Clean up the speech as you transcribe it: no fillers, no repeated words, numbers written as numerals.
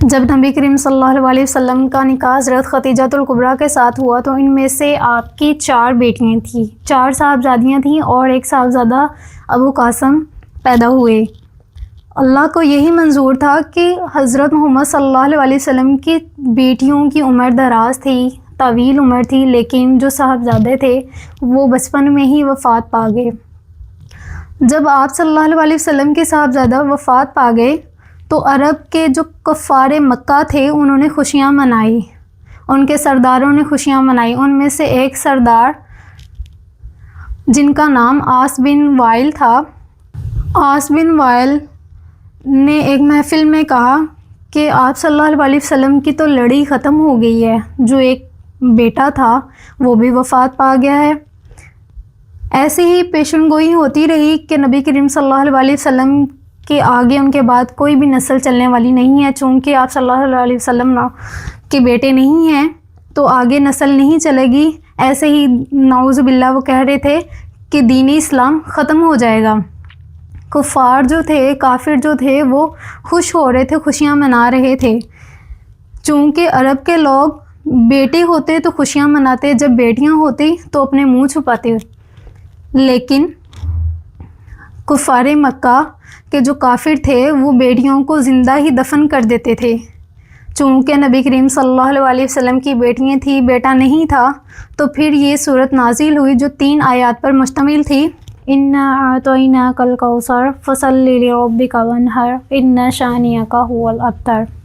جب نبی کریم صلی اللہ علیہ وسلم کا نکاح حضرت خدیجہ الکبریٰ کے ساتھ ہوا تو ان میں سے آپ کی 4 بیٹیاں تھیں، 4 صاحبزادیاں تھیں اور ایک صاحبزادہ ابو قاسم پیدا ہوئے۔ اللہ کو یہی منظور تھا کہ حضرت محمد صلی اللہ علیہ وسلم کی بیٹیوں کی عمر دراز تھی، طویل عمر تھی، لیکن جو صاحبزادے تھے وہ بچپن میں ہی وفات پا گئے۔ جب آپ صلی اللہ علیہ وسلم کے صاحبزادہ وفات پا گئے تو عرب کے جو کفار مکہ تھے انہوں نے خوشیاں منائی، ان کے سرداروں نے خوشیاں منائی۔ ان میں سے ایک سردار جن کا نام عاص بن وائل تھا، عاص بن وائل نے ایک محفل میں کہا کہ آپ صلی اللہ علیہ وسلم کی تو لڑائی ختم ہو گئی ہے، جو ایک بیٹا تھا وہ بھی وفات پا گیا ہے۔ ایسے ہی پیشن گوئی ہوتی رہی کہ نبی کریم صلی اللہ علیہ وسلم کے آگے ان کے بعد کوئی بھی نسل چلنے والی نہیں ہے، چونکہ آپ صلی اللہ علیہ وسلم کے بیٹے نہیں ہیں تو آگے نسل نہیں چلے گی۔ ایسے ہی نعوذ باللہ وہ کہہ رہے تھے کہ دین اسلام ختم ہو جائے گا۔ کفار جو تھے، کافر جو تھے، وہ خوش ہو رہے تھے، خوشیاں منا رہے تھے۔ چونکہ عرب کے لوگ بیٹے ہوتے تو خوشیاں مناتے، جب بیٹیاں ہوتی تو اپنے منہ چھپاتے، لیکن کفار مکہ کے جو کافر تھے وہ بیٹیوں کو زندہ ہی دفن کر دیتے تھے۔ چونکہ نبی کریم صلی اللہ علیہ وسلم کی بیٹیاں تھیں، بیٹا نہیں تھا، تو پھر یہ صورت نازل ہوئی جو 3 آیات پر مشتمل تھی۔ اِنَّا أَعْطَيْنَاكَ الْكَوْثَرَ فَصَلِّ لِرَبِّكَ وَانْحَرْ إِنَّ شَانِئَكَ هُوَ الْأَبْتَرُ۔